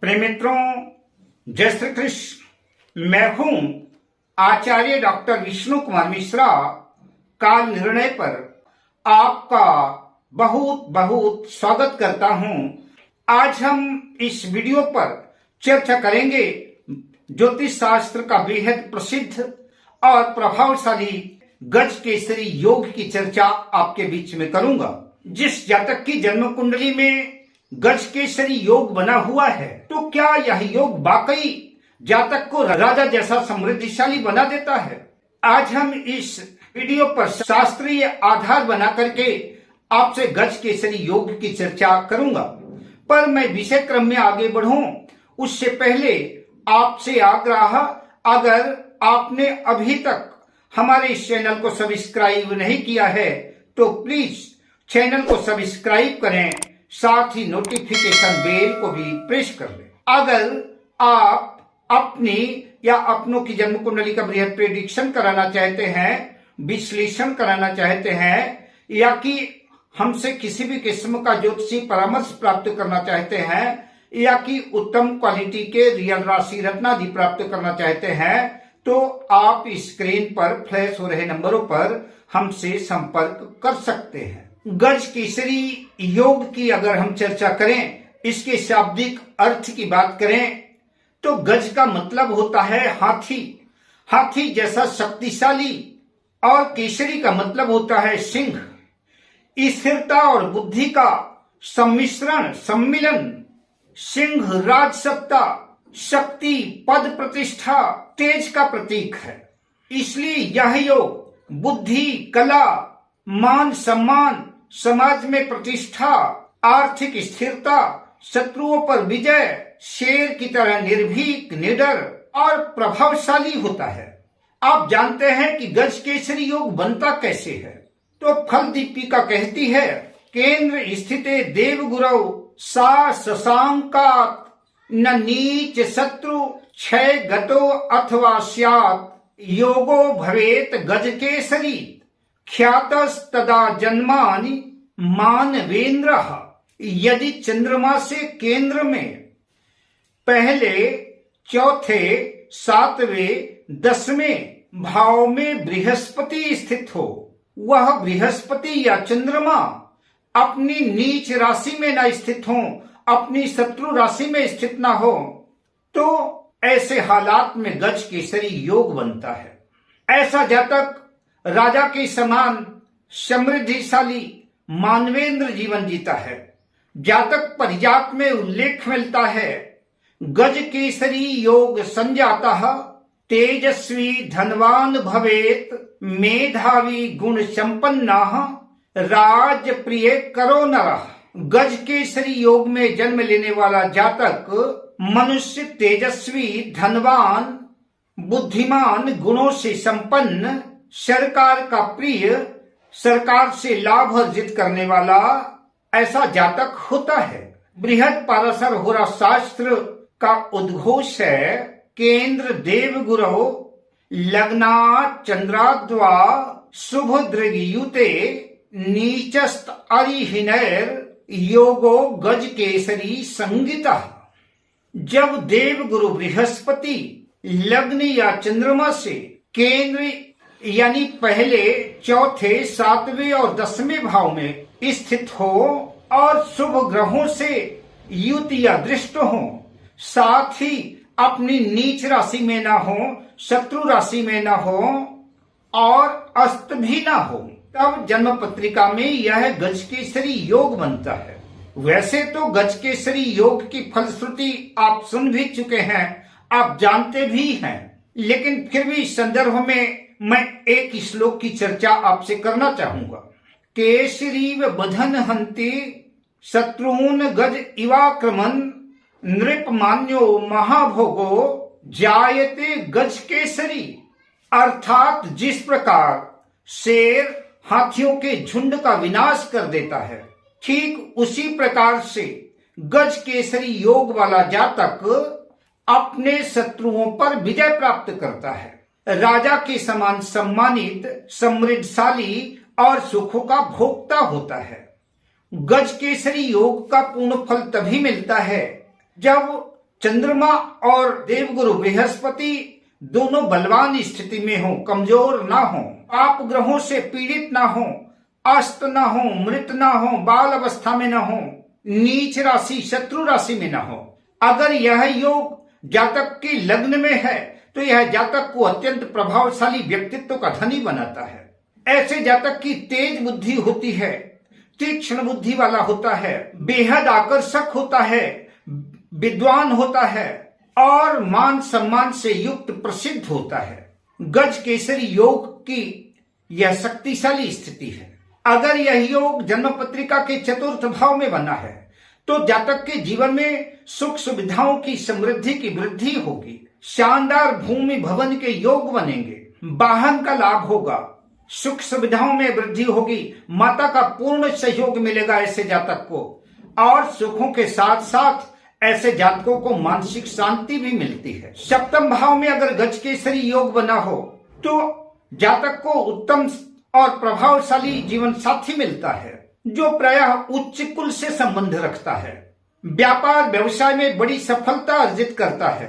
प्रिय मित्रों, जय श्री कृष्ण। मैं हूं आचार्य डॉक्टर विष्णु कुमार मिश्रा। काल निर्णय पर आपका बहुत बहुत स्वागत करता हूं। आज हम इस वीडियो पर चर्चा करेंगे ज्योतिष शास्त्र का बेहद प्रसिद्ध और प्रभावशाली गज केसरी योग की चर्चा आपके बीच में करूंगा। जिस जातक की जन्म कुंडली में गज केसरी योग बना हुआ है, तो क्या यह योग वाकई जातक को राजा जैसा समृद्धिशाली बना देता है? आज हम इस वीडियो पर शास्त्रीय आधार बना करके आपसे गज केसरी योग की चर्चा करूंगा। पर मैं विषय क्रम में आगे बढ़ूं उससे पहले आपसे आग्रह, अगर आपने अभी तक हमारे इस चैनल को सब्सक्राइब नहीं किया है तो प्लीज चैनल को सब्सक्राइब करें, साथ ही नोटिफिकेशन बेल को भी प्रेस कर लें। अगर आप अपनी या अपनों की जन्म कुंडली का बृहद प्रेडिक्शन कराना चाहते हैं, विश्लेषण कराना चाहते हैं, या कि हमसे किसी भी किस्म का ज्योतिषी परामर्श प्राप्त करना चाहते हैं, या कि उत्तम क्वालिटी के रियल राशि रत्न आदि प्राप्त करना चाहते हैं, तो आप स्क्रीन पर फ्लैश हो रहे नंबरों पर हमसे संपर्क कर सकते हैं। गज केसरी योग की अगर हम चर्चा करें, इसके शाब्दिक अर्थ की बात करें, तो गज का मतलब होता है हाथी, हाथी जैसा शक्तिशाली, और केसरी का मतलब होता है सिंह। स्थिरता और बुद्धि का सम्मिश्रण, सम्मिलन। सिंह राजसत्ता, शक्ति, पद प्रतिष्ठा, तेज का प्रतीक है। इसलिए यह योग बुद्धि, कला, मान सम्मान, समाज में प्रतिष्ठा, आर्थिक स्थिरता, शत्रुओं पर विजय, शेर की तरह निर्भीक, निडर और प्रभावशाली होता है। आप जानते हैं कि गज केसरी योग बनता कैसे है? तो फल दीपिका कहती है, केंद्र स्थिते देव गुरौ सा शशांकात न नीच शत्रु क्षय गतो अथवा स्यात् योगो भवेत गज केसरी ख्यातस्तदा जन्मानि मानवेन्द्रः। यदि चंद्रमा से केंद्र में पहले, चौथे, सातवें, 10वें भाव में बृहस्पति स्थित हो, वह बृहस्पति या चंद्रमा अपनी नीच राशि में न स्थित हो, अपनी शत्रु राशि में स्थित ना हो, तो ऐसे हालात में गज केसरी योग बनता है। ऐसा जातक राजा के समान समृद्धिशाली मानवेंद्र जीवन जीता है। जातक परिजात में उल्लेख मिलता है, गज केसरी योग संजाता तेजस्वी धनवान भवेत मेधावी गुण संपन्नः राज प्रिय करो नरः। गज केसरी योग में जन्म लेने वाला जातक मनुष्य तेजस्वी, धनवान, बुद्धिमान, गुणों से संपन्न, सरकार का प्रिय, सरकार से लाभ अर्जित करने वाला ऐसा जातक होता है। बृहद पाराशर होरा शास्त्र का उद्घोष है, केंद्र देव गुरौ लग्नात् चंद्राद्वा शुभ दृगयुते नीचस्त अरिहिनैर योगो गज केसरी संगीता। जब देव गुरु बृहस्पति लग्न या चंद्रमा से केंद्र यानी पहले, चौथे, सातवें और 10वें भाव में स्थित हो, और शुभ ग्रहों से युत या दृष्ट हो, साथ ही अपनी नीच राशि में ना हो, शत्रु राशि में ना हो और अस्त भी ना हो, तब जन्म पत्रिका में यह गज केसरी योग बनता है। वैसे तो गज केसरी योग की फलश्रुति आप सुन भी चुके हैं, आप जानते भी हैं, लेकिन फिर भी इस संदर्भ में मैं एक श्लोक की चर्चा आपसे करना चाहूंगा। केसरीव बधन हंति शत्रून गज इवाक्रमन नृपमान्यो महाभोगो जायते गज केसरी। अर्थात जिस प्रकार शेर हाथियों के झुंड का विनाश कर देता है, ठीक उसी प्रकार से गज केसरी योग वाला जातक अपने शत्रुओं पर विजय प्राप्त करता है। राजा के समान सम्मानित, समृद्धशाली और सुखों का भोक्ता होता है। गज केसरी योग का पूर्ण फल तभी मिलता है जब चंद्रमा और देवगुरु बृहस्पति दोनों बलवान स्थिति में हो, कमजोर ना हो, पाप ग्रहों से पीड़ित ना हो, अस्त ना हो, मृत ना हो, बाल अवस्था में ना हो, नीच राशि शत्रु राशि में ना हो। अगर यह योग जातक के लग्न में है तो यह जातक को अत्यंत प्रभावशाली व्यक्तित्व का धनी बनाता है। ऐसे जातक की तेज बुद्धि होती है, तीक्ष्ण बुद्धि वाला होता है, बेहद आकर्षक होता है, विद्वान होता है और मान सम्मान से युक्त प्रसिद्ध होता है। गज केसरी योग की यह शक्तिशाली स्थिति है। अगर यह योग जन्म पत्रिका के चतुर्थ भाव में बना है तो जातक के जीवन में सुख सुविधाओं की समृद्धि की वृद्धि होगी, शानदार भूमि भवन के योग बनेंगे, वाहन का लाभ होगा, सुख सुविधाओं में वृद्धि होगी, माता का पूर्ण सहयोग मिलेगा ऐसे जातक को, और सुखों के साथ साथ ऐसे जातकों को मानसिक शांति भी मिलती है। सप्तम भाव में अगर गज केसरी योग बना हो तो जातक को उत्तम और प्रभावशाली जीवन साथी मिलता है जो प्रायः उच्च कुल से संबंध रखता है, व्यापार व्यवसाय में बड़ी सफलता अर्जित करता है।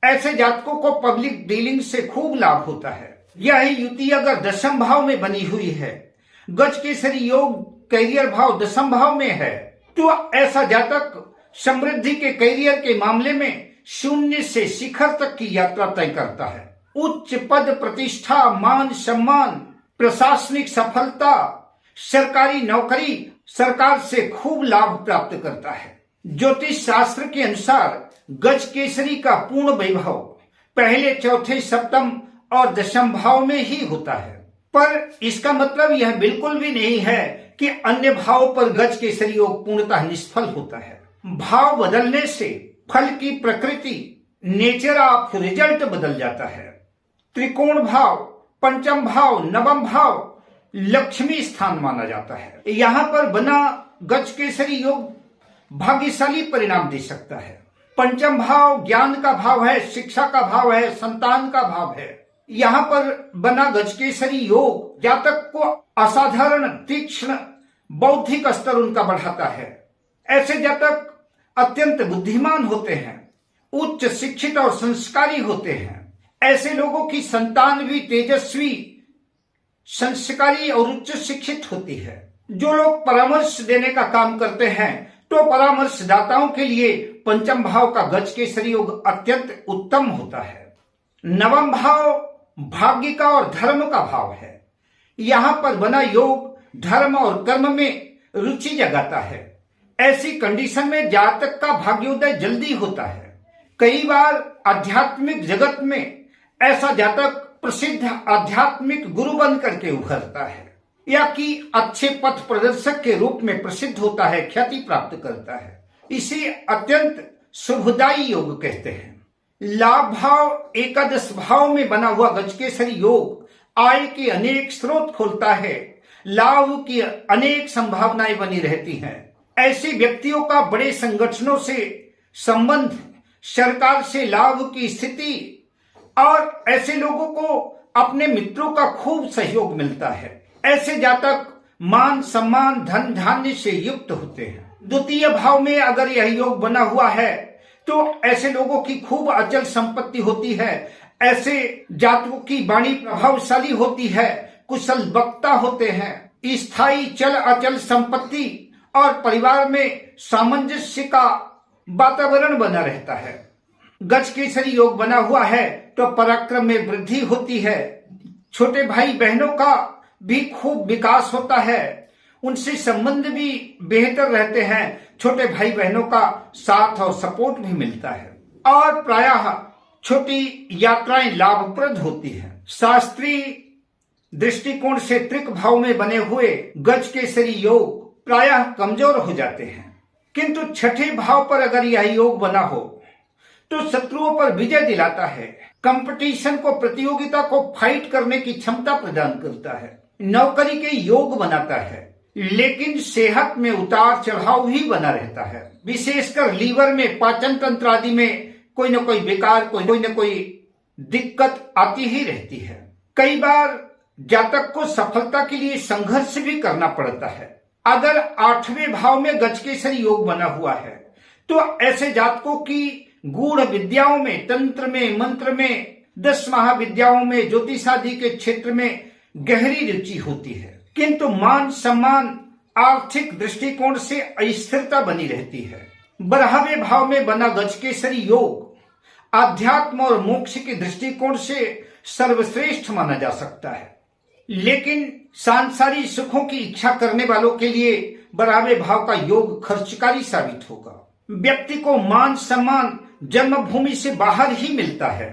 ऐसे जातकों को पब्लिक डीलिंग से खूब लाभ होता है। यह युति अगर दशम भाव में बनी हुई है, गज केसरी योग कैरियर भाव दशम भाव में है, तो ऐसा जातक समृद्धि के कैरियर के मामले में शून्य से शिखर तक की यात्रा तय करता है। उच्च पद प्रतिष्ठा, मान सम्मान, प्रशासनिक सफलता, सरकारी नौकरी, सरकार से खूब लाभ प्राप्त करता है। ज्योतिष शास्त्र के अनुसार गज केसरी का पूर्ण वैभव पहले, चौथे, सप्तम और दशम भाव में ही होता है, पर इसका मतलब यह बिल्कुल भी नहीं है कि अन्य भाव पर गज केसरी योग पूर्णतः निष्फल होता है। भाव बदलने से फल की प्रकृति, नेचर ऑफ रिजल्ट बदल जाता है। त्रिकोण भाव, पंचम भाव, नवम भाव लक्ष्मी स्थान माना जाता है। यहाँ पर बना गज केसरी योग भाग्यशाली परिणाम दे सकता है। पंचम भाव ज्ञान का भाव है, शिक्षा का भाव है, संतान का भाव है। यहाँ पर बना गज केसरी योग जातक को असाधारण तीक्ष्ण बौद्धिक स्तर उनका बढ़ाता है। ऐसे जातक अत्यंत बुद्धिमान होते हैं, उच्च शिक्षित और संस्कारी होते हैं। ऐसे लोगों की संतान भी तेजस्वी, संस्कारी और उच्च शिक्षित होती है। जो लोग परामर्श देने का काम करते हैं तो परामर्शदाताओं के लिए पंचम भाव का गज केसरी योग अत्यंत उत्तम होता है। नवम भाव भाग्य का और धर्म का भाव है। यहाँ पर बना योग धर्म और कर्म में रुचि जगाता है। ऐसी कंडीशन में जातक का भाग्योदय जल्दी होता है। कई बार आध्यात्मिक जगत में ऐसा जातक प्रसिद्ध आध्यात्मिक गुरु बन करके उभरता है या कि अच्छे पथ प्रदर्शक के रूप में प्रसिद्ध होता है, ख्याति प्राप्त करता है। इसे अत्यंत शुभदायी योग कहते हैं। लाभ भाव एकादश भाव में बना हुआ गज केसरी योग आय के अनेक स्रोत खोलता है, लाभ की अनेक संभावनाएं बनी रहती हैं। ऐसे व्यक्तियों का बड़े संगठनों से संबंध, सरकार से लाभ की स्थिति और ऐसे लोगों को अपने मित्रों का खूब सहयोग मिलता है। ऐसे जातक मान सम्मान धन धान्य से युक्त होते हैं। द्वितीय भाव में अगर यह योग बना हुआ है तो ऐसे लोगों की खूब अचल संपत्ति होती है। ऐसे जातकों की वाणी प्रभावशाली होती है, कुशल वक्ता होते हैं, स्थायी चल अचल संपत्ति और परिवार में सामंजस्य का वातावरण बना रहता है। गज केसरी योग बना हुआ है तो पराक्रम में वृद्धि होती है। छोटे भाई बहनों का भी खूब विकास होता है, उनसे संबंध भी बेहतर रहते हैं। छोटे भाई बहनों का साथ और सपोर्ट भी मिलता है और प्रायः छोटी यात्राएं लाभप्रद होती हैं। शास्त्रीय दृष्टिकोण से त्रिक भाव में बने हुए गज केसरी योग प्रायः कमजोर हो जाते हैं, किंतु छठे भाव पर अगर यह योग बना हो तो शत्रुओं पर विजय दिलाता है, कंपटीशन को, प्रतियोगिता को फाइट करने की क्षमता प्रदान करता है, नौकरी के योग बनाता है, लेकिन सेहत में उतार चढ़ाव ही बना रहता है। विशेषकर लीवर में, पाचन तंत्र आदि में कोई न कोई विकार, कोई न कोई दिक्कत आती ही रहती है। कई बार जातक को सफलता के लिए संघर्ष भी करना पड़ता है। अगर 8वें भाव में गज केसरी योग बना हुआ है तो ऐसे जातकों की गूढ़ विद्याओं में, तंत्र में, मंत्र में, 10 महाविद्याओं में, ज्योतिषादि के क्षेत्र में गहरी रुचि होती है, किंतु मान सम्मान, आर्थिक दृष्टिकोण से अस्थिरता बनी रहती है। 12वें भाव में बना गजकेसरी योग आध्यात्म और मोक्ष के दृष्टिकोण से सर्वश्रेष्ठ माना जा सकता है, लेकिन सांसारिक सुखों की इच्छा करने वालों के लिए 12वें भाव का योग खर्चकारी साबित होगा। व्यक्ति को मान सम्मान जन्मभूमि से बाहर ही मिलता है।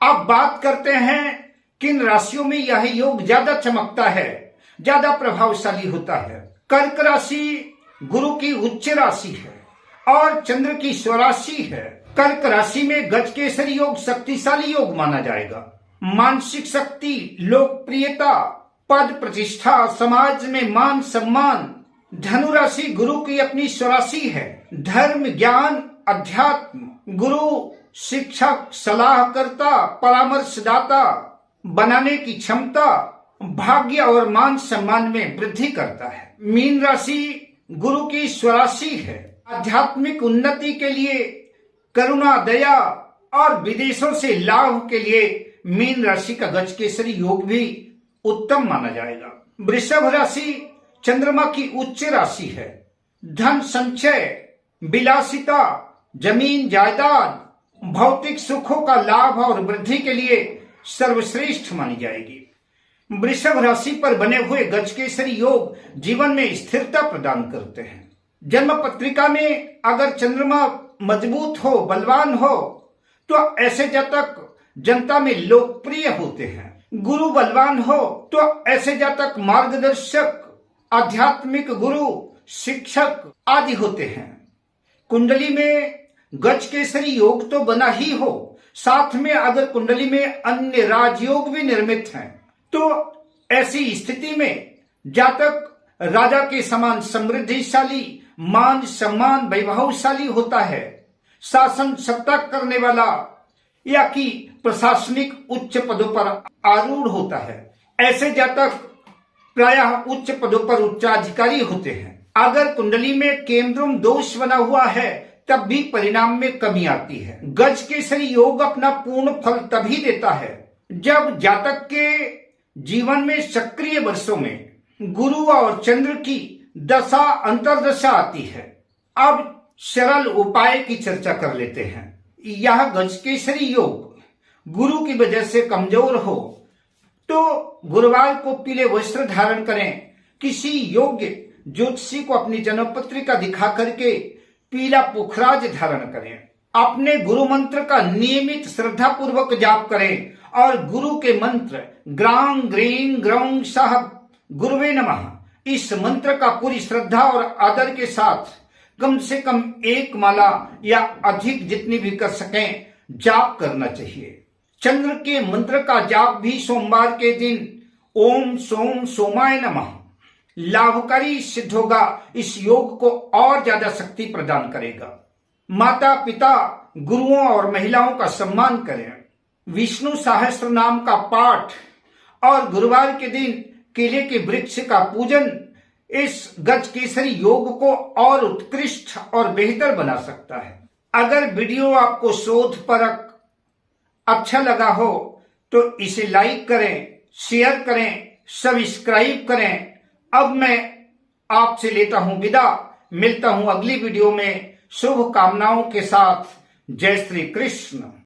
अब बात करते हैं किन राशियों में यह योग ज्यादा चमकता है, ज्यादा प्रभावशाली होता है। कर्क राशि गुरु की उच्च राशि है और चंद्र की स्वराशि है। कर्क राशि में गजकेसरी योग शक्तिशाली योग माना जाएगा। मानसिक शक्ति, लोकप्रियता, पद प्रतिष्ठा, समाज में मान सम्मान। धनु राशि गुरु की अपनी स्वराशि है। धर्म, ज्ञान, अध्यात्म, गुरु शिक्षक, सलाहकर्ता, परामर्शदाता बनाने की क्षमता, भाग्य और मान सम्मान में वृद्धि करता है। मीन राशि गुरु की स्वराशि है। आध्यात्मिक उन्नति के लिए, करुणा, दया और विदेशों से लाभ के लिए मीन राशि का गजकेसरी योग भी उत्तम माना जाएगा। वृषभ राशि चंद्रमा की उच्च राशि है। धन संचय, विलासिता, जमीन जायदाद, भौतिक सुखों का लाभ और वृद्धि के लिए सर्वश्रेष्ठ मानी जाएगी। वृषभ राशि पर बने हुए गजकेसरी योग जीवन में स्थिरता प्रदान करते हैं। जन्म पत्रिका में अगर चंद्रमा मजबूत हो, बलवान हो, तो ऐसे जातक जनता में लोकप्रिय होते हैं। गुरु बलवान हो तो ऐसे जातक मार्गदर्शक, आध्यात्मिक गुरु, शिक्षक आदि होते हैं। कुंडली में गजकेसरी योग तो बना ही हो, साथ में अगर कुंडली में अन्य राजयोग भी निर्मित हैं, तो ऐसी स्थिति में जातक राजा के समान समृद्धिशाली, मान सम्मान, वैभवशाली होता है। शासन सत्ता करने वाला या कि प्रशासनिक उच्च पदों पर आरूढ़ होता है। ऐसे जातक प्रायः उच्च पदों पर उच्चाधिकारी होते हैं। अगर कुंडली में केंद्रम दोष बना हुआ है तब भी परिणाम में कमी आती है। गजकेसरी योग अपना पूर्ण फल तभी देता है जब जातक के जीवन में सक्रिय वर्षों में गुरु और चंद्र की दशा अंतर्दशा आती है। अब सरल उपाय की चर्चा कर लेते हैं। यह गजकेसरी योग गुरु की वजह से कमजोर हो तो गुरुवार को पीले वस्त्र धारण करें। किसी योग्य ज्योतिषी को अपनी जन्म पत्रिका दिखा करके पीला पुखराज धारण करें। अपने गुरु मंत्र का नियमित श्रद्धा पूर्वक जाप करें और गुरु के मंत्र ग्रां ग्रीं ग्रौं सह गुरुवे नमः, इस मंत्र का पूरी श्रद्धा और आदर के साथ कम से कम 1 माला या अधिक जितनी भी कर सकें जाप करना चाहिए। चंद्र के मंत्र का जाप भी सोमवार के दिन ओम सोम सोमाय नमः लाभकारी सिद्ध होगा। इस योग को और ज्यादा शक्ति प्रदान करेगा। माता पिता, गुरुओं और महिलाओं का सम्मान करें। विष्णु सहस्त्र नाम का पाठ और गुरुवार के दिन केले के वृक्ष का पूजन इस गजकेसरी योग को और उत्कृष्ट और बेहतर बना सकता है। अगर वीडियो आपको शोधपरक अच्छा लगा हो तो इसे लाइक करें, शेयर करें, सब्सक्राइब करें। अब मैं आपसे लेता हूं विदा। मिलता हूं अगली वीडियो में शुभ कामनाओं के साथ। जय श्री कृष्ण।